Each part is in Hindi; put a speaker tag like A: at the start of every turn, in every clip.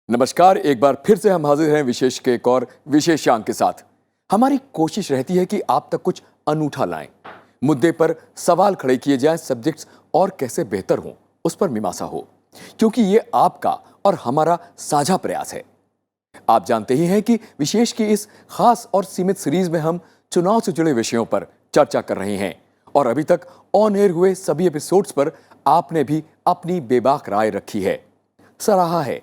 A: नमस्कार, एक बार फिर से हम हाजिर हैं विशेष के एक और विशेषांक के साथ। हमारी कोशिश रहती है कि आप तक कुछ अनूठा लाएं, मुद्दे पर सवाल खड़े किए जाएं, सब्जेक्ट्स और कैसे बेहतर हों उस पर मीमांसा हो, क्योंकि ये आपका और हमारा साझा प्रयास है। आप जानते ही हैं कि विशेष की इस खास और सीमित सीरीज में हम चुनाव से जुड़े विषयों पर चर्चा कर रहे हैं और अभी तक ऑन एयर हुए सभी एपिसोड्स पर आपने भी अपनी बेबाक राय रखी है, सराहा है,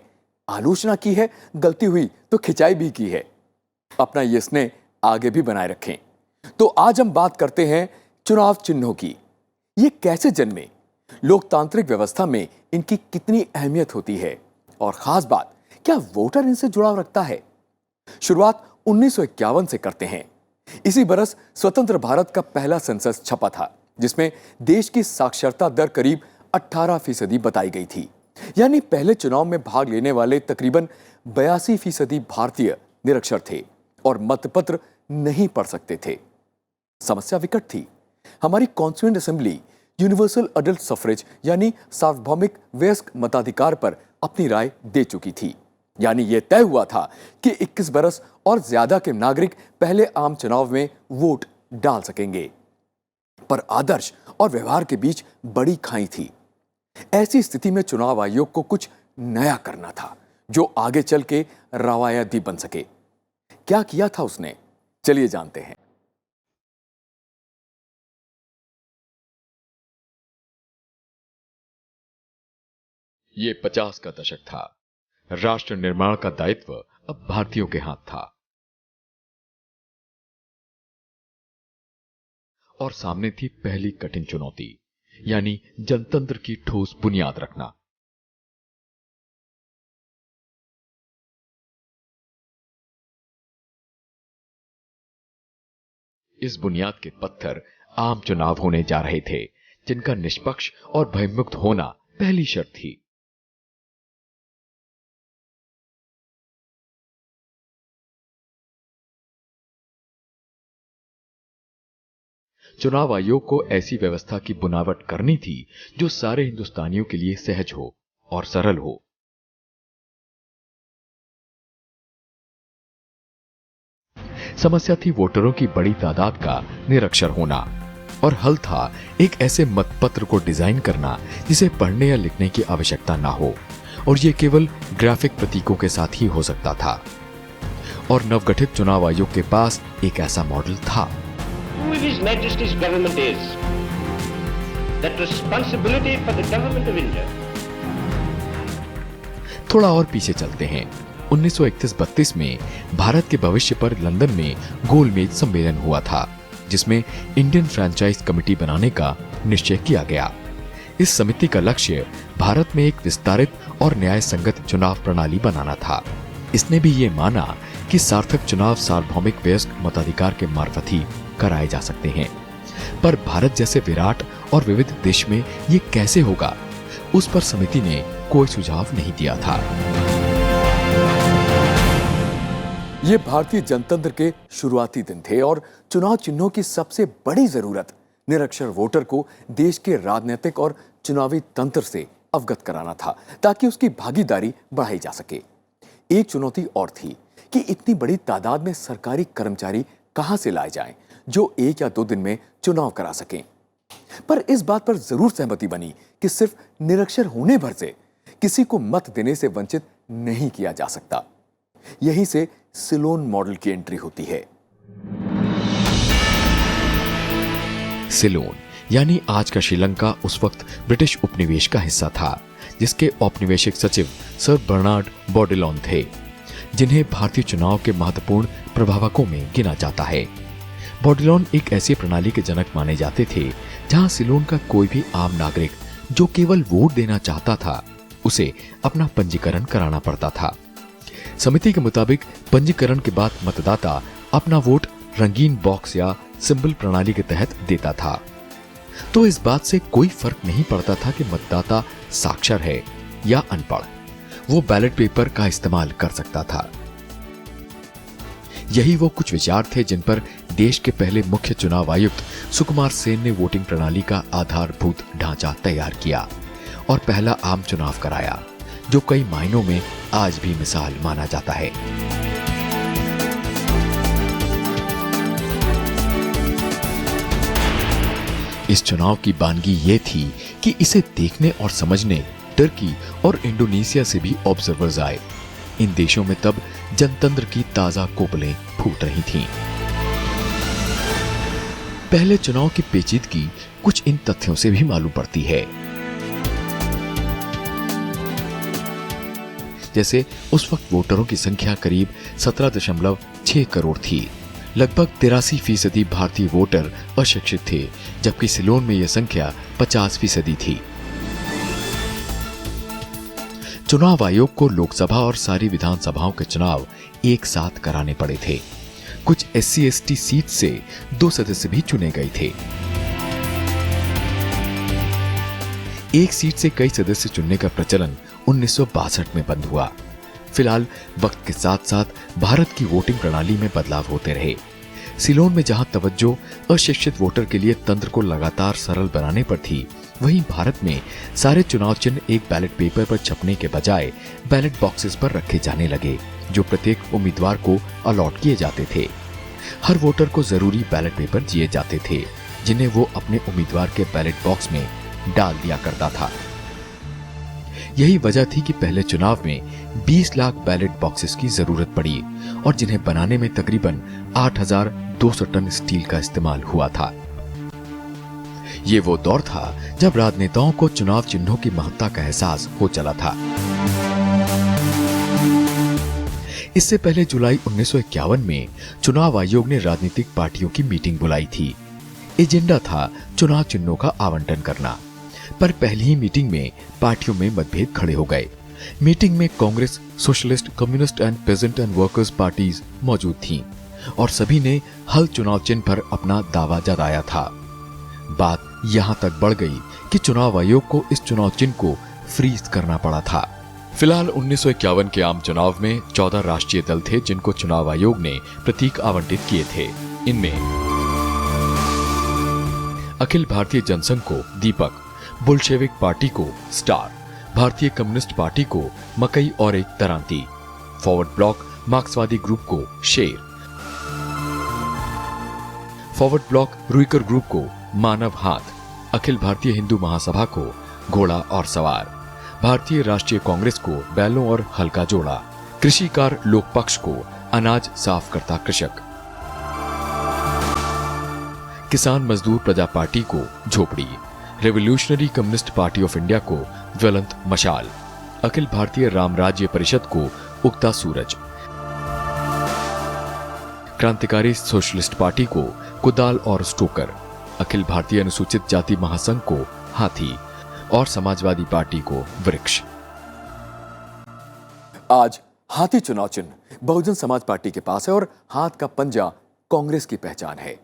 A: आलोचना की है, गलती हुई तो खिंचाई भी की है। अपना ये स्नेह आगे भी बनाए रखें। तो आज हम बात करते हैं चुनाव चिन्हों की। ये कैसे जन्मे, लोकतांत्रिक व्यवस्था में इनकी कितनी अहमियत होती है और खास बात, क्या वोटर इनसे जुड़ाव रखता है। शुरुआत 1951 से करते हैं। इसी बरस स्वतंत्र भारत का पहला सेंसस छपा था, जिसमें देश की साक्षरता दर करीब 18% बताई गई थी। यानी पहले चुनाव में भाग लेने वाले तकरीबन 82% भारतीय निरक्षर थे और मतपत्र नहीं पढ़ सकते थे। समस्या विकट थी। हमारी constituent assembly universal adult suffrage यानी सार्वभौमिक वयस्क मताधिकार पर अपनी राय दे चुकी थी। यानी यह तय हुआ था कि 21 बरस और ज्यादा के नागरिक पहले आम चुनाव में वोट डाल सकेंगे। पर आदर्श और व्यवहार के बीच बड़ी खाई थी। ऐसी स्थिति में चुनाव आयोग को कुछ नया करना था, जो आगे चल के रवायत भी बन सके। क्या किया था उसने, चलिए जानते हैं।
B: ये 50 का दशक था। राष्ट्र निर्माण का दायित्व अब भारतीयों के हाथ था और सामने थी पहली कठिन चुनौती, यानी जनतंत्र की ठोस बुनियाद रखना। इस बुनियाद के पत्थर आम चुनाव होने जा रहे थे, जिनका निष्पक्ष और भयमुक्त होना पहली शर्त थी। चुनाव आयोग को ऐसी व्यवस्था की बुनावट करनी थी जो सारे हिंदुस्तानियों के लिए सहज हो और सरल हो। समस्या थी वोटरों की बड़ी तादाद का निरक्षर होना और हल था एक ऐसे मतपत्र को डिजाइन करना जिसे पढ़ने या लिखने की आवश्यकता ना हो और यह केवल ग्राफिक प्रतीकों के साथ ही हो सकता था। और नवगठित चुनाव आयोग के पास एक ऐसा मॉडल था।
C: Who His Majesty's government is, that responsibility for the government of India.
B: थोड़ा और पीछे चलते हैं। 1931-32 में भारत के भविष्य पर लंदन में गोलमेज सम्मेलन हुआ था, जिसमें इंडियन फ्रेंचाइज कमेटी बनाने का निश्चय किया गया। इस समिति का लक्ष्य भारत में एक विस्तारित और न्याय संगत चुनाव प्रणाली बनाना था। इसने भी ये माना कि सार्थक चुनाव सार्वभौमिक वयस्क मताधिकार के मार्फत ही कराए जा सकते हैं। पर भारत जैसे विराट और विविध देश में ये कैसे होगा, उस पर समिति ने कोई सुझाव नहीं दिया था।
A: ये भारतीय जनतंत्र के शुरुआती दिन थे और चुनाव चिन्हों की सबसे बड़ी जरूरत निरक्षर वोटर को देश के राजनीतिक और चुनावी तंत्र से अवगत कराना था, ताकि उसकी भागीदारी बढ़ाई जा सके। एक चुनौती और थी कि इतनी बड़ी तादाद में सरकारी कर्मचारी कहां से लाए जाएं, जो 1 या 2 दिन में चुनाव करा सकें। पर इस बात पर जरूर सहमति बनी कि सिर्फ निरक्षर होने भर से किसी को मत देने से वंचित नहीं किया जा सकता। यहीं से सिलोन मॉडल की एंट्री होती है।
B: सिलोन यानी आज का श्रीलंका उस वक्त ब्रिटिश उपनिवेश का हिस्सा था, जिसके औपनिवेशिक सचिव सर बर्नार्ड बॉर्डिलॉन थे, जिन्हें भारतीय चुनाव के महत्वपूर्ण प्रभावकों में गिना जाता है। बॉर्डिलॉन एक ऐसी प्रणाली के जनक माने जाते थे जहां सिलोन का कोई भी आम नागरिक जो केवल वोट देना चाहता था, उसे अपना पंजीकरण कराना पड़ता था। समिति के मुताबिक पंजीकरण के बाद मतदाता अपना वोट रंगीन बॉक्स या सिंबल प्रणाली के तहत देता था। तो इस बात से कोई फर्क नहीं पड़ता था कि मतदाता साक्षर है या अनपढ़, वो बैलेट पेपर का इस्तेमाल कर सकता था। यही वो कुछ विचार थे जिन पर देश के पहले मुख्य चुनाव आयुक्त सुकुमार सेन ने वोटिंग प्रणाली का आधारभूत ढांचा तैयार किया और पहला आम चुनाव कराया, जो कई मायनों में आज भी मिसाल माना जाता है। इस चुनाव की बानगी ये थी कि इसे देखने और समझने टर्की और इंडोनेशिया से भी ऑब्जर्वर्स आए। इन देशों में तब जनतंत्र की ताजा कोपलें फूट रही थीं। पहले चुनाव की पेचीदगी कुछ इन तथ्यों से भी मालूम पड़ती है। जैसे उस वक्त वोटरों की संख्या करीब 17.6 करोड़ थी। लगभग 83% भारतीय वोटर अशिक्षित थे, जबकि सिलोन में यह संख्या 50% थी। चुनाव आयोग को लोकसभा और सारी विधानसभाओं के चुनाव एक साथ कराने पड़े थे। कुछ SC/ST सीट से 2 सदस्य भी चुने गए थे। एक सीट से कई सदस्य चुनने का प्रचलन 1962 में बंद हुआ। फिलहाल वक्त के साथ साथ भारत की वोटिंग प्रणाली में बदलाव होते रहे। सिलोन में जहां तवज्जो अशिक्षित वोटर के लिए तंत्र को लगातार सरल बनाने पर थी, वहीं भारत में सारे चुनाव चिन्ह एक बैलेट पेपर पर छपने के बजाय बैलेट बॉक्सेस पर रखे जाने लगे, जो प्रत्येक उम्मीदवार को अलॉट किए जाते थे। हर वोटर को जरूरी बैलेट पेपर दिए जाते थे, जिन्हें वो अपने उम्मीदवार के बैलेट बॉक्स में डाल दिया करता था। यही वजह थी कि पहले चुनाव में 20 लाख बैलेट बॉक्सेस की जरूरत पड़ी और जिन्हें बनाने में तकरीबन 8,200 टन स्टील का इस्तेमाल हुआ था। ये वो दौर था जब राजनेताओं को चुनाव चिन्हों की महत्ता का एहसास हो चला था। इससे पहले जुलाई 1951 में चुनाव आयोग ने राजनीतिक पार्टियों की मीटिंग बुलाई थी। एजेंडा था चुनाव चिन्हों का आवंटन करना, पर पहली ही मीटिंग में पार्टियों में मतभेद खड़े हो गए। मीटिंग में Congress, socialist, communist and peasant and workers parties मौजूद थीं और सभी ने हल चुनाव चिन्ह पर अपना दावा जताया था। बात यहां तक बढ़ गई कि चुनाव आयोग को इस चुनाव चिन्ह को फ्रीज करना पड़ा था। फिलहाल 1951 के आम चुनाव में 14 राष्ट्रीय दल थे जिनको चुनाव आयोग ने प्रतीक आवंटित किए थे। इनमें अखिल भारतीय जनसंघ को दीपक, बुल्शेविक पार्टी को स्टार, भारतीय कम्युनिस्ट पार्टी को मकई और एक तरांती, फॉरवर्ड ब्लॉक मार्क्सवादी ग्रुप को शेर, फॉरवर्ड ब्लॉक रुइकर ग्रुप को मानव हाथ, अखिल भारतीय हिंदू महासभा को घोड़ा और सवार, भारतीय राष्ट्रीय कांग्रेस को बैलों और हल्का जोड़ा, कृषिकार लोक पक्ष को अनाज साफ करता कृषक, किसान मजदूर प्रजा पार्टी को झोपड़ी, revolutionary communist party of India को ज्वलंत मशाल, अखिल भारतीय राम राज्य परिषद को उगता सूरज, क्रांतिकारी सोशलिस्ट पार्टी को कुदाल और स्टोकर, अखिल भारतीय अनुसूचित जाति महासंघ को हाथी और समाजवादी पार्टी को वृक्ष।
A: आज हाथी चुनाव चिन्ह बहुजन समाज पार्टी के पास है और हाथ का पंजा कांग्रेस की पहचान है।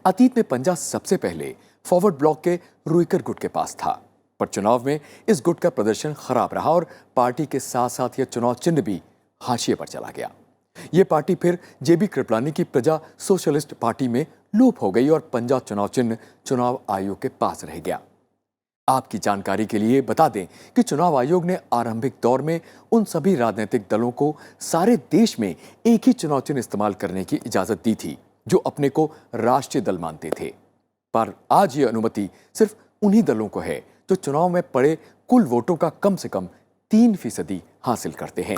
A: अतीत में पंजा सबसे पहले फॉरवर्ड ब्लॉक के रुइकर गुट के पास था, पर चुनाव में इस गुट का प्रदर्शन खराब रहा और पार्टी के साथ साथ यह चुनाव चिन्ह भी हाशिए पर चला गया। यह पार्टी फिर जेबी कृपलानी की प्रजा सोशलिस्ट पार्टी में लूप हो गई और पंजा चुनाव चिन्ह चुनाव आयोग के पास रह गया। आपकी जानकारी के लिए बता दें कि चुनाव आयोग ने आरंभिक दौर में उन सभी राजनीतिक दलों को सारे देश में एक ही चुनाव चिन्ह इस्तेमाल करने की इजाजत दी थी जो अपने को राष्ट्रीय दल मानते थे, पर आज ये अनुमति सिर्फ उन्हीं दलों को है जो चुनाव में पड़े कुल वोटों का कम से कम 3% हासिल करते हैं।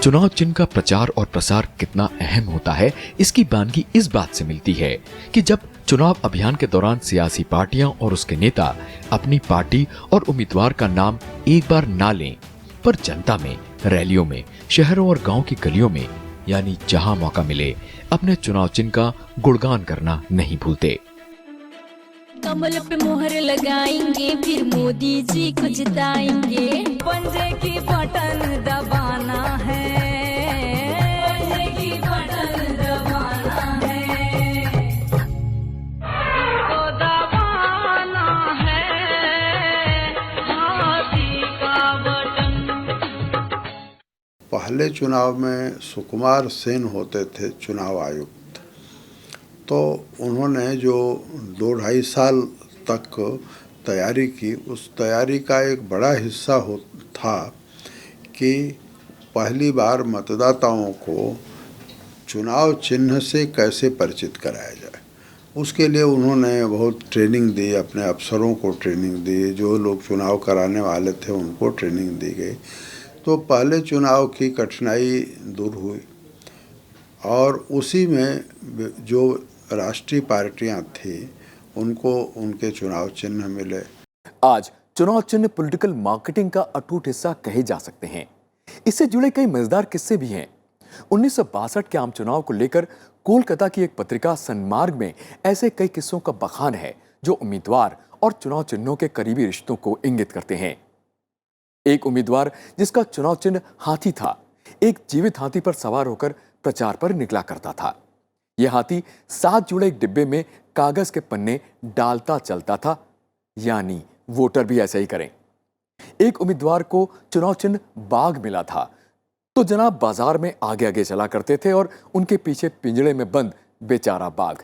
B: चुनाव चिन्ह का प्रचार और प्रसार कितना अहम होता है, इसकी बानगी इस बात से मिलती है कि जब चुनाव अभियान के दौरान सियासी पार्टियां और उसके नेता अपनी पार्टी और उम्मीदवार का नाम एक बार ना लें, पर जनता में, रैलियों में, शहरों और गांव की गलियों में, यानी जहां मौका मिले, अपने चुनाव चिन्ह का गुणगान करना नहीं भूलते।
D: कमल पे मोहर लगाएंगे, फिर मोदी जी को जिताएंगे। पंजे की बटन दबाना है, पंजे की बटन दबाना है, तो दबाना है हाथी का बटन।
E: पहले चुनाव में सुकुमार सेन होते थे चुनाव आयुक्त। तो उन्होंने जो 2-2.5 साल तक तैयारी की, उस तैयारी का एक बड़ा हिस्सा था कि पहली बार मतदाताओं को चुनाव चिन्ह से कैसे परिचित कराया जाए। उसके लिए उन्होंने बहुत ट्रेनिंग दी, अपने अफसरों को ट्रेनिंग दी, जो लोग चुनाव कराने वाले थे उनको ट्रेनिंग दी गई। तो पहले चुनाव की कठिनाई दूर हुई और उसी में जो राष्ट्रीय पार्टियां थी उनको उनके चुनाव चिन्ह मिले।
A: आज चुनाव चिन्ह पॉलिटिकल मार्केटिंग का अटूट हिस्सा कहे जा सकते हैं। इससे जुड़े कई मजेदार किस्से भी हैं। 1962 के आम चुनाव को लेकर कोलकाता की एक पत्रिका सन्मार्ग में ऐसे कई किस्सों का बखान है जो उम्मीदवार और चुनाव चिन्हों के करीबी रिश्तों को इंगित करते हैं। एक उम्मीदवार जिसका चुनाव चिन्ह हाथी था, एक जीवित हाथी पर सवार होकर प्रचार पर निकला करता था। यह हाथी साथ जुड़े एक डिब्बे में कागज के पन्ने डालता चलता था, यानी वोटर भी ऐसा ही करें। एक उम्मीदवार को चुनाव चिन्ह बाघ मिला था, तो जनाब बाजार में आगे आगे चला करते थे और उनके पीछे पिंजड़े में बंद बेचारा बाघ।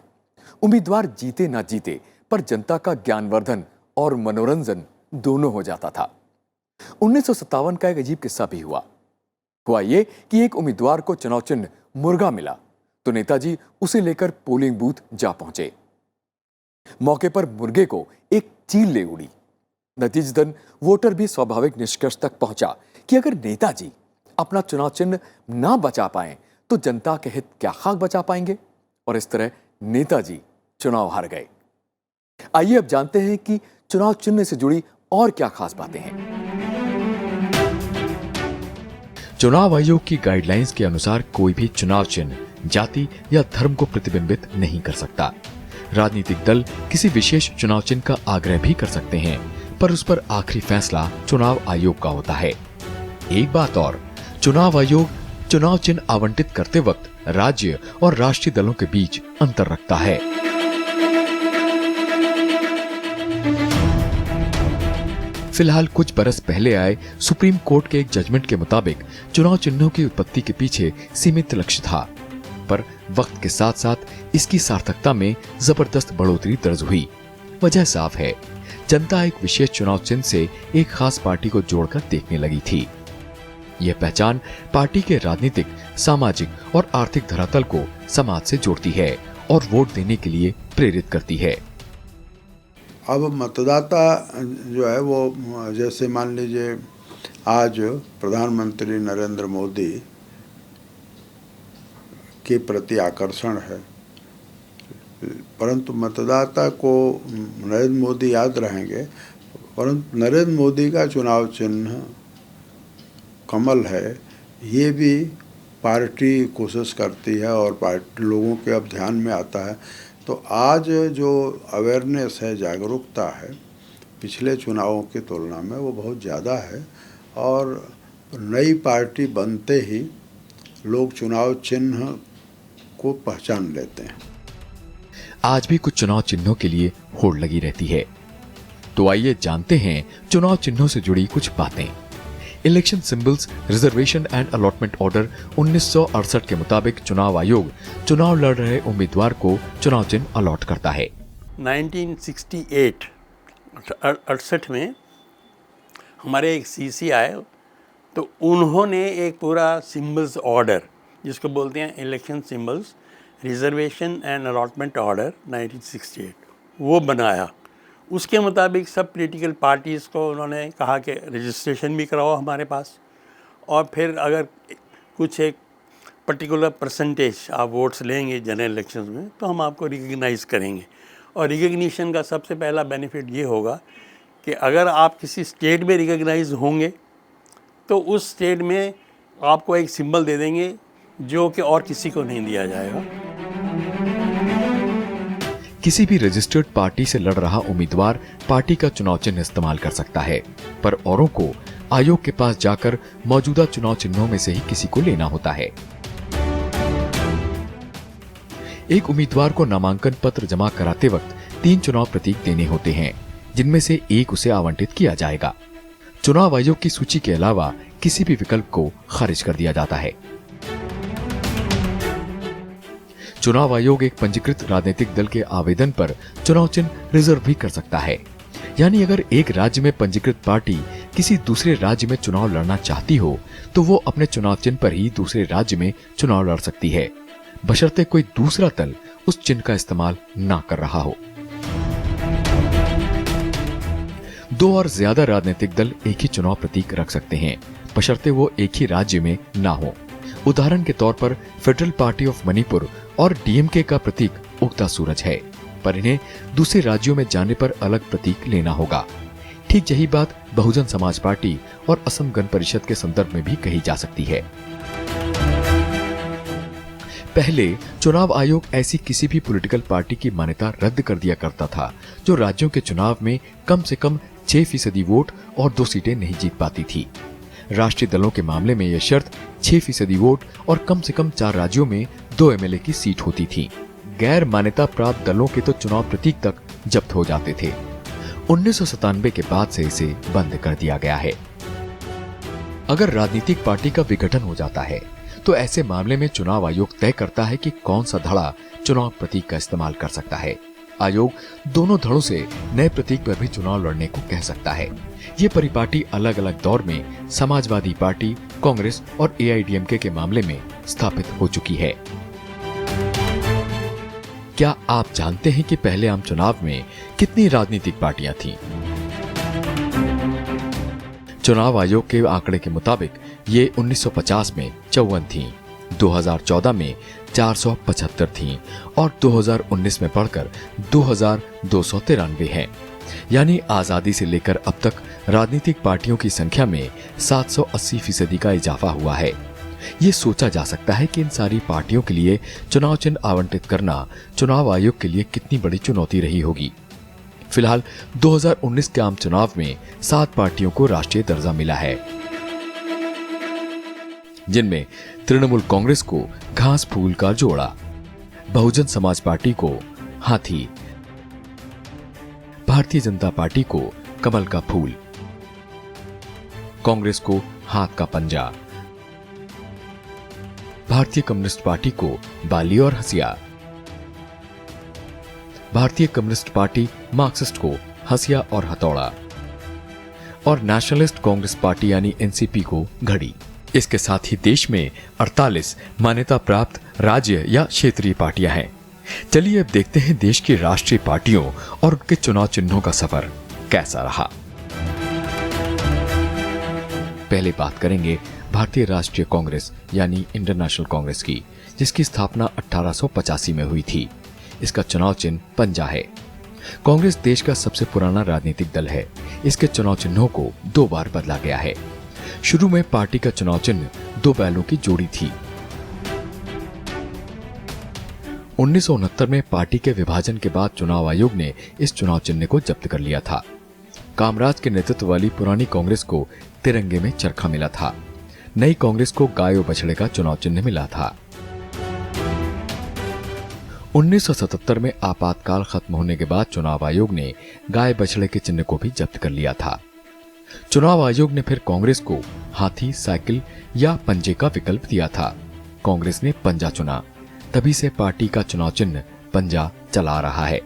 A: उम्मीदवार जीते ना जीते, पर जनता का ज्ञानवर्धन और मनोरंजन दोनों हो जाता था। 1957 का एक अजीब किस्सा भी हुआ ये कि एक उम्मीदवार को चुनाव चिन्ह मुर्गा मिला, तो नेताजी उसे लेकर पोलिंग बूथ जा पहुंचे। मौके पर मुर्गे को एक चील ले उड़ी। नतीजतन वोटर भी स्वाभाविक निष्कर्ष तक पहुंचा कि अगर नेताजी अपना चुनाव चिन्ह ना बचा पाए तो जनता के हित क्या खाक बचा पाएंगे, और इस तरह नेताजी चुनाव हार गए। आइए अब जानते हैं कि चुनाव चिन्ह से जुड़ी और क्या खास बातें हैं।
B: चुनाव आयोग की गाइडलाइंस के अनुसार कोई भी चुनाव चिन्ह जाति या धर्म को प्रतिबिंबित नहीं कर सकता। राजनीतिक दल किसी विशेष चुनाव चिन्ह का आग्रह भी कर सकते हैं, पर उस पर आखिरी फैसला चुनाव आयोग का होता है। एक बात और, चुनाव आयोग चुनाव चिन्ह आवंटित करते वक्त राज्य और राष्ट्रीय दलों के बीच अंतर रखता है। फिलहाल कुछ बरस पहले आए सुप्रीम कोर्ट के एक जजमेंट के मुताबिक चुनाव चिन्हों की उत्पत्ति के पीछे सीमित लक्ष्य था, पर वक्त के साथ साथ इसकी सार्थकता में जबरदस्त बढ़ोतरी दर्ज हुई। वजह साफ है, जनता एक विशेष चुनाव चिन्ह से एक खास पार्टी को जोड़कर देखने लगी थी। यह पहचान पार्टी के राजनीतिक, सामाजिक और आर्थिक धरातल को समाज से जोड़ती है और वोट देने के लिए प्रेरित करती है।
E: अब मतदाता जो है वो, जैसे मान लीजिए आज प्रधानमंत्री नरेंद्र मोदी के प्रति आकर्षण है, परंतु मतदाता को नरेंद्र मोदी याद रहेंगे, परंतु नरेंद्र मोदी का चुनाव चिन्ह कमल है, ये भी पार्टी कोशिश करती है और पार्टी लोगों के अब ध्यान में आता है। तो आज जो अवेयरनेस है, जागरूकता है, पिछले चुनावों की तुलना में वो बहुत ज़्यादा है और नई पार्टी बनते ही लोग चुनाव चिन्ह को पहचान लेते हैं।
B: आज भी कुछ चुनाव चिन्हों के लिए होड़ लगी रहती है, तो आइए जानते हैं चुनाव चिन्हों से जुड़ी कुछ बातें। Election symbols reservation and allotment order 1968 के मुताबिक चुनाव आयोग चुनाव लड़ रहे उम्मीदवार को चुनाव चिन्ह अलॉट करता है।
F: 1968 में हमारे एक सीसी आए, तो उन्होंने एक पूरा सिंबल्स ऑर्डर, जिसको बोलते हैं election symbols reservation and allotment order 1968, वो बनाया। उसके मुताबिक सब पॉलिटिकल पार्टीज़ को उन्होंने कहा कि रजिस्ट्रेशन भी कराओ हमारे पास, और फिर अगर कुछ एक पर्टिकुलर परसेंटेज आप वोट्स लेंगे जनरल इलेक्शंस में तो हम आपको रिकग्नाइज़ करेंगे। और रिकग्निशन का सबसे पहला बेनिफिट ये होगा कि अगर आप किसी स्टेट में रिकग्नाइज होंगे तो उस स्टेट में आपको एक सिंबल दे देंगे जो कि और किसी को नहीं दिया जाएगा।
B: किसी भी रजिस्टर्ड पार्टी से लड़ रहा उम्मीदवार पार्टी का चुनाव चिन्ह इस्तेमाल कर सकता है, पर औरों को आयोग के पास जाकर मौजूदा चुनाव चिन्हों में से ही किसी को लेना होता है। एक उम्मीदवार को नामांकन पत्र जमा कराते वक्त 3 चुनाव प्रतीक देने होते हैं, जिनमें से एक उसे आवंटित किया जाएगा। चुनाव आयोग की सूची के अलावा किसी भी विकल्प को खारिज कर दिया जाता है। चुनाव आयोग एक पंजीकृत राजनीतिक दल के आवेदन पर चुनाव चिन्ह रिजर्व भी कर सकता है। यानी अगर एक राज्य में पंजीकृत पार्टी किसी दूसरे राज्य में चुनाव लड़ना चाहती हो तो वो अपने चुनाव चिन्ह पर ही दूसरे राज्य में चुनाव लड़ सकती है, बशर्ते कोई दूसरा दल उस चिन्ह का इस्तेमाल ना कर रहा हो। 2 और ज्यादा राजनीतिक दल एक ही चुनाव प्रतीक रख सकते हैं, बशर्ते वो एक ही राज्य में ना हो। उदाहरण के तौर पर फेडरल पार्टी ऑफ मणिपुर और डीएमके का प्रतीक उगता सूरज है, पर इन्हें दूसरे राज्यों में जाने पर अलग प्रतीक लेना होगा। ठीक यही बात बहुजन समाज पार्टी और असम गण परिषद के संदर्भ में भी कही जा सकती है। पहले चुनाव आयोग ऐसी किसी भी पॉलिटिकल पार्टी की मान्यता रद्द कर दिया करता था जो राज्यों के चुनाव में कम से कम 6% वोट और 2 सीटें नहीं जीत पाती थी। राष्ट्रीय दलों के मामले में यह शर्त 6% वोट और कम से कम 4 राज्यों में 2 एमएलए की सीट होती थी। गैर मान्यता प्राप्त दलों के तो चुनाव प्रतीक तक जब्त हो जाते थे। 1997 के बाद से इसे बंद कर दिया गया है। अगर राजनीतिक पार्टी का विघटन हो जाता है तो ऐसे मामले में चुनाव आयोग तय करता है कि कौन सा धड़ा चुनाव प्रतीक का इस्तेमाल कर सकता है। आयोग दोनों धड़ों से नए प्रतीक पर भी चुनाव लड़ने को कह सकता है। ये परिपाटी अलग अलग दौर में समाजवादी पार्टी, कांग्रेस और एआईडीएमके के मामले में स्थापित हो चुकी है। क्या आप जानते हैं कि पहले आम चुनाव में कितनी राजनीतिक पार्टियां थीं? चुनाव आयोग के आंकड़े के मुताबिक ये 1950 में 54 थीं, 2014 में 475 थीं और 2019 में बढ़कर 2293 हैं। यानी आजादी से लेकर अब तक राजनीतिक पार्टियों की संख्या में 780% का इजाफा हुआ है। ये सोचा जा सकता है कि इन सारी पार्टियों के लिए चुनाव चिन्ह आवंटित करना चुनाव आयोग के लिए कितनी बड़ी चुनौती रही होगी। फिलहाल 2019 के आम चुनाव में 7 पार्टियों को राष्ट्रीय दर्जा मिला है, जिनमें तृणमूल कांग्रेस को घास फूल का जोड़ा, बहुजन समाज पार्टी को हाथी, भारतीय जनता पार्टी को कमल का फूल, कांग्रेस को हाथ का पंजा, भारतीय कम्युनिस्ट पार्टी को बाली और हसिया, भारतीय कम्युनिस्ट पार्टी मार्क्सिस्ट को हसिया और हथौड़ा और नेशनलिस्ट कांग्रेस पार्टी यानी एनसीपी को घड़ी। इसके साथ ही देश में 48 मान्यता प्राप्त राज्य या क्षेत्रीय पार्टियां हैं। चलिए अब देखते हैं देश की राष्ट्रीय पार्टियों और उनके चुनाव चिन्हों का सफर कैसा रहा। पहले बात करेंगे भारतीय राष्ट्रीय कांग्रेस यानी इंडियन नेशनल कांग्रेस की, जिसकी स्थापना 1885 में हुई थी। इसका चुनाव चिन्ह पंजा है। कांग्रेस देश का सबसे पुराना राजनीतिक दल है। इसके चुनाव चिन्हों को 2 बार बदला गया है। शुरू में पार्टी का चुनाव चिन्ह 2 बैलों की जोड़ी थी। 1969 में पार्टी के विभाजन के बाद चुनाव आयोग ने इस चुनाव चिन्ह को जब्त कर लिया था। कामराज के नेतृत्व वाली पुरानी कांग्रेस को तिरंगे में चरखा मिला था। नई कांग्रेस को गाय और बछड़े का चुनाव चिन्ह मिला था। 1977 में आपातकाल खत्म होने के बाद चुनाव आयोग ने गाय बछड़े के चिन्ह को भी जब्त कर लिया था। चुनाव आयोग ने फिर कांग्रेस को हाथी, साइकिल या पंजे का विकल्प दिया था। कांग्रेस ने पंजा चुना, तभी से पार्टी का चुनाव चिन्ह पंजा चला रहा है।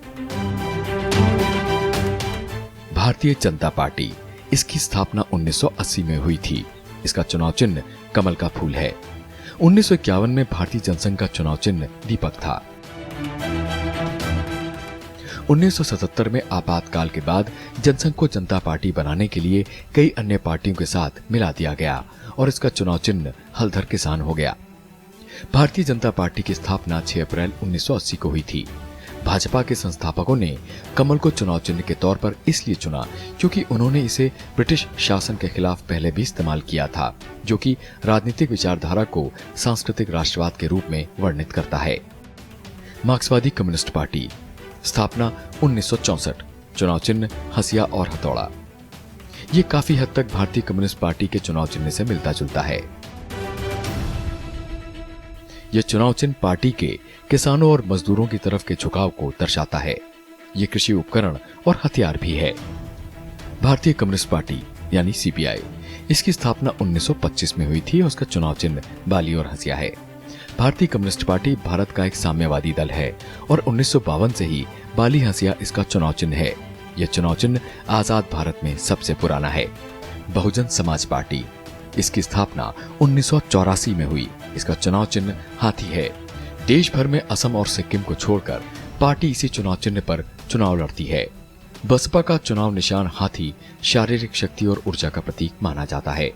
B: भारतीय जनता पार्टी, इसकी स्थापना 1980 में हुई थी। इसका चुनाव चिन्ह कमल का फूल है। 1951 में भारतीय जनसंघ का चुनाव चिन्ह दीपक था। 1977 में आपातकाल के बाद जनसंघ को जनता पार्टी बनाने के लिए कई अन्य पार्टियों के साथ मिला दिया गया और इसका चुनाव चिन्ह हलधर किसान हो गया। भारतीय जनता पार्टी की स्थापना 6 अप्रैल 1980 को हुई थी। भाजपा के संस्थापकों ने कमल को चुनाव चिन्ह के तौर पर इसलिए चुना क्योंकि उन्होंने इसे ब्रिटिश शासन के खिलाफ पहले भी इस्तेमाल किया था, जो कि राजनीतिक विचारधारा को सांस्कृतिक राष्ट्रवाद के रूप में वर्णित करता है। मार्क्सवादी कम्युनिस्ट पार्टी, स्थापना 1964, चुनाव चिन्ह हसिया और हथौड़ा। ये काफी हद तक भारतीय कम्युनिस्ट पार्टी के चुनाव चिन्ह से मिलता जुलता है। यह चुनाव चिन्ह पार्टी के किसानों और मजदूरों की तरफ के झुकाव को दर्शाता है। ये कृषि उपकरण और हथियार भी है। भारतीय कम्युनिस्ट पार्टी यानी सीपीआई, इसकी स्थापना 1925 में हुई थी और उसका चुनाव चिन्ह बाली और हसिया है। भारतीय कम्युनिस्ट पार्टी भारत का एक साम्यवादी दल है और 1952 से ही बाली हंसिया इसका चुनाव चिन्ह है। यह चुनाव चिन्ह आजाद भारत में सबसे पुराना है। बहुजन समाज पार्टी, इसकी स्थापना 1984 में हुई। इसका चुनाव चिन्ह हाथी है। देश भर में असम और सिक्किम को छोड़कर पार्टी इसी चुनाव चिन्ह पर चुनाव लड़ती है। बसपा का चुनाव निशान हाथी शारीरिक शक्ति और ऊर्जा का प्रतीक माना जाता है।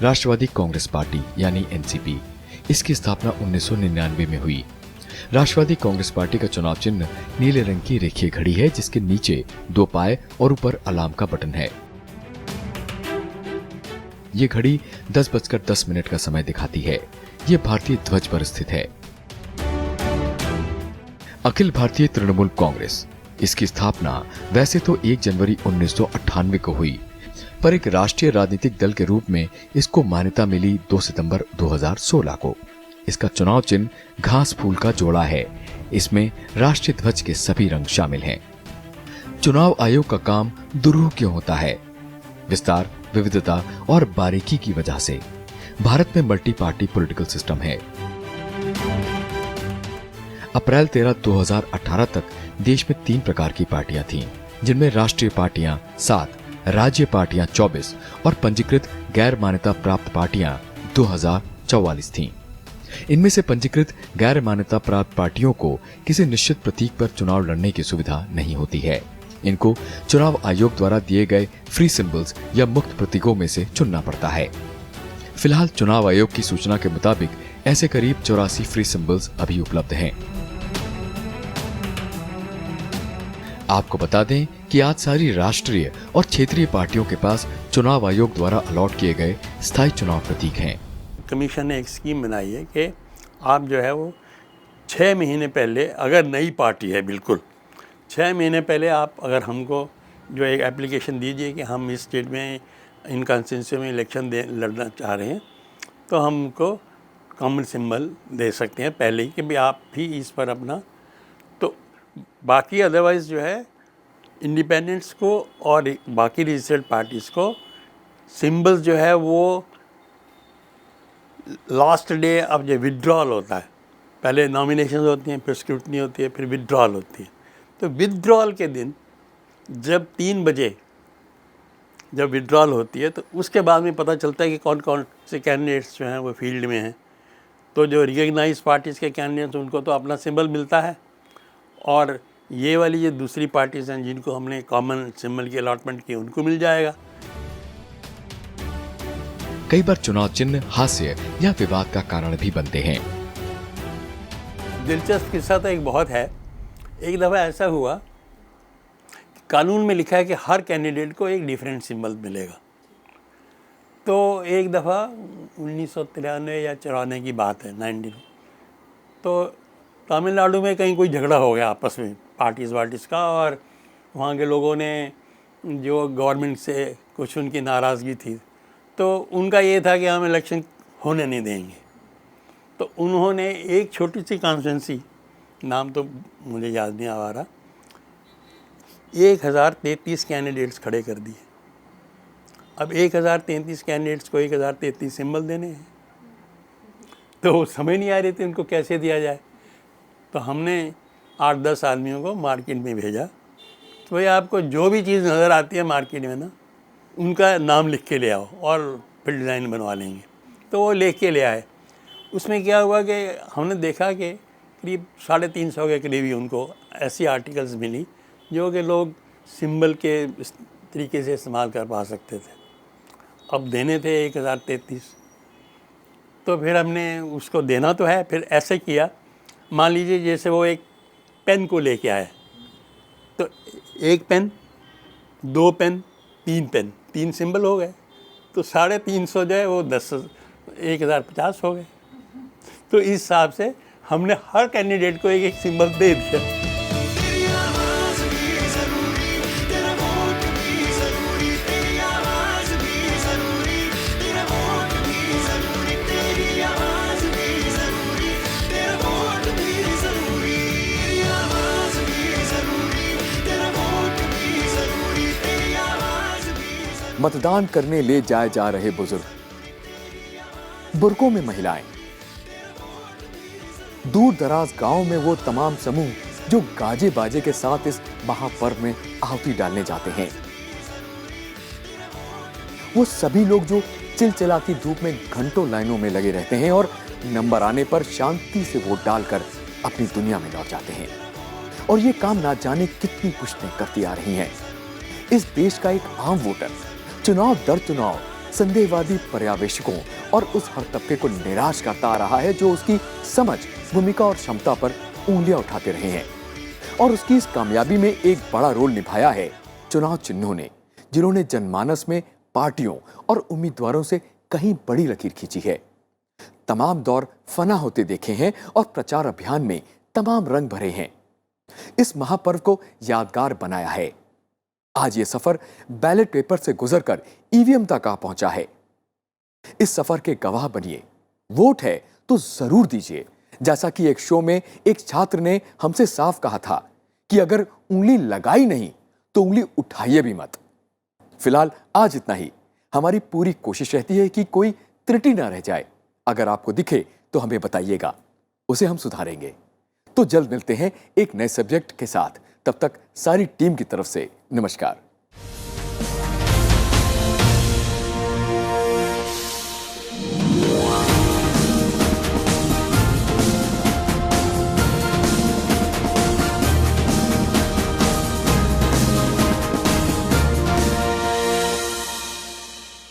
B: राष्ट्रवादी कांग्रेस पार्टी यानी एनसीपी, इसकी स्थापना 1999 में हुई। राष्ट्रवादी कांग्रेस पार्टी का चुनाव चिन्ह नीले रंग की रेखीय घड़ी है जिसके नीचे 2 पाए और ऊपर अलार्म का बटन है। ये घड़ी 10:10 का समय दिखाती है। ये भारतीय ध्वज पर स्थित है। अखिल भारतीय तृणमूल कांग्रेस, इसकी स्थापना वैसे तो 1 जनवरी 1998 को हुई, पर एक राष्ट्रीय राजनीतिक दल के रूप में इसको मान्यता मिली 2 सितंबर 2016 को। इसका चुनाव चिन्ह घास फूल का जोड़ा है। इसमें राष्ट्रीय ध्वज के सभी रंग शामिल हैं। चुनाव आयोग का काम दुरूह क्यों होता है? विस्तार, विविधता और बारीकी की वजह से। भारत में मल्टी पार्टी पॉलिटिकल सिस्टम है। अप्रैल 13, 2018 तक देश में 3 प्रकार की पार्टियां थीं, जिनमें राष्ट्रीय पार्टियां 7, राज्य पार्टियां 24 और पंजीकृत गैर मान्यता प्राप्त पार्टियां 2044 थीं। इनमें से पंजीकृत गैर मान्यता प्राप्त पार्टियों को किसी निश्चित प्रतीक पर चुनाव लड़ने की सुविधा नहीं होती है। इनको चुनाव आयोग द्वारा दिए गए फ्री सिंबल्स या मुक्त प्रतीकों में से चुनना पड़ता है। फिलहाल चुनाव आयोग की सूचना के मुताबिक ऐसे करीब 84 फ्री सिंबल्स अभी उपलब्ध हैं। आपको बता दें कि आज सारी राष्ट्रीय और क्षेत्रीय पार्टियों के पास चुनाव आयोग द्वारा अलॉट किए गए स्थायी चुनाव प्रतीक हैं।
F: कमीशन ने एक स्कीम बनाई है कि आप जो है वो 6 महीने पहले, अगर नई पार्टी है बिल्कुल 6 महीने पहले आप अगर हमको जो एक एप्लीकेशन दीजिए कि हम इस स्टेट में इन कॉन्स्टिट्यूंसी में इलेक्शन लड़ना चाह रहे हैं, तो हमको कॉमन सिंबल दे सकते हैं पहले ही कि भाई आप भी इस पर अपना। तो बाकी अदरवाइज़ जो है इंडिपेंडेंट्स को और बाकी रजिस्टर्ड पार्टीज़ को सिंबल्स जो है वो लास्ट डे अब जो विड्रॉल होता है, पहले नॉमिनेशन होती हैं, फिर स्क्रूटनी होती है, फिर विड्रॉल होती है। तो विड्रॉल के दिन जब 3 बजे जब विड्रॉल होती है तो उसके बाद में पता चलता है कि कौन कौन से कैंडिडेट्स जो हैं वो फील्ड में हैं। तो जो रिकग्नाइज पार्टीज़ के कैंडिडेट्स उनको तो अपना सिंबल मिलता है, और ये वाली जो दूसरी पार्टीज़ हैं जिनको हमने कॉमन सिंबल की अलॉटमेंट की उनको मिल जाएगा।
B: कई बार चुनाव चिन्ह हास्य या विवाद का कारण भी बनते हैं।
F: दिलचस्प किस्सा तो एक बहुत है। एक दफ़ा ऐसा हुआ कि कानून में लिखा है कि हर कैंडिडेट को एक डिफरेंट सिंबल मिलेगा। तो एक दफ़ा 1993 या 94 की बात है, 90। तो तमिलनाडु में कहीं कोई झगड़ा हो गया आपस में पार्टीज़ का, और वहाँ के लोगों ने जो गवर्नमेंट से कुछ उनकी नाराज़गी थी, तो उनका ये था कि हम इलेक्शन होने नहीं देंगे। तो उन्होंने एक छोटी सी कॉन्स्टिट्यूंसी, नाम तो मुझे याद नहीं आ रहा, 1033 कैंडिडेट्स खड़े कर दिए। अब 1033 कैंडिडेट्स को 1033 सिंबल देने हैं, तो समझ नहीं आ रही थी उनको कैसे दिया जाए। तो हमने 8-10 आदमियों को मार्केट में भेजा, तो भाई आपको जो भी चीज़ नज़र आती है मार्केट में ना, उनका नाम लिख के ले आओ और फिर डिज़ाइन बनवा लेंगे। तो वो लेके के ले आए। उसमें क्या हुआ कि हमने देखा कि करीब 350 के करीब ही उनको ऐसी आर्टिकल्स मिली जो कि लोग सिंबल के इस तरीके से इस्तेमाल कर पा सकते थे। अब देने थे 1033, तो फिर हमने उसको देना तो है, फिर ऐसे किया। मान लीजिए जैसे वो एक पेन को लेके आए, तो 1 पेन, 2 पेन, 3 पेन, 3 सिंबल हो गए। तो 350 जो है वो 1050 हो गए। तो इस हिसाब से हमने हर कैंडिडेट को एक सिंबल दे दिया।
A: मतदान करने ले जाए जा रहे बुजुर्ग, बुर्कों में महिलाएं, दूर दराज गांव में वो तमाम समूह जो गाजे बाजे के साथ इस महापर्व में आहुति डालने जाते हैं, वो सभी लोग जो चिलचिलाती धूप में घंटों लाइनों में लगे रहते हैं और नंबर आने पर शांति से वोट डालकर अपनी दुनिया में लौट जाते हैं। और ये काम ना जाने कितनी पुश्तें करती आ रही हैं। इस देश का एक आम वोटर चुनाव दर चुनाव संदेहवादी पर्यवेक्षकों और उस हर तबके को निराश करता आ रहा है जो उसकी समझ, भूमिका और क्षमता पर उंगलियां उठाते रहे हैं। और उसकी इस कामयाबी में एक बड़ा रोल निभाया है चुनाव चिन्हों ने, जिन्होंने जनमानस में पार्टियों और उम्मीदवारों से कहीं बड़ी लकीर खींची है। तमाम दौर फना होते देखे हैं और प्रचार अभियान में तमाम रंग भरे हैं। इस महापर्व को यादगार बनाया है। आज ये सफर बैलेट पेपर से गुजरकर ईवीएम तक आ पहुंचा है। इस सफर के गवाह बनिए। वोट है तो जरूर दीजिए। जैसा कि एक शो में एक छात्र ने हमसे साफ कहा था कि अगर उंगली लगाई नहीं तो उंगली उठाइए भी मत। फिलहाल आज इतना ही। हमारी पूरी कोशिश रहती है कि कोई त्रुटि ना रह जाए। अगर आपको दिखे तो हमें बताइएगा, उसे हम सुधारेंगे। तो जल्द मिलते हैं एक नए सब्जेक्ट के साथ। तब तक सारी टीम की तरफ से नमस्कार।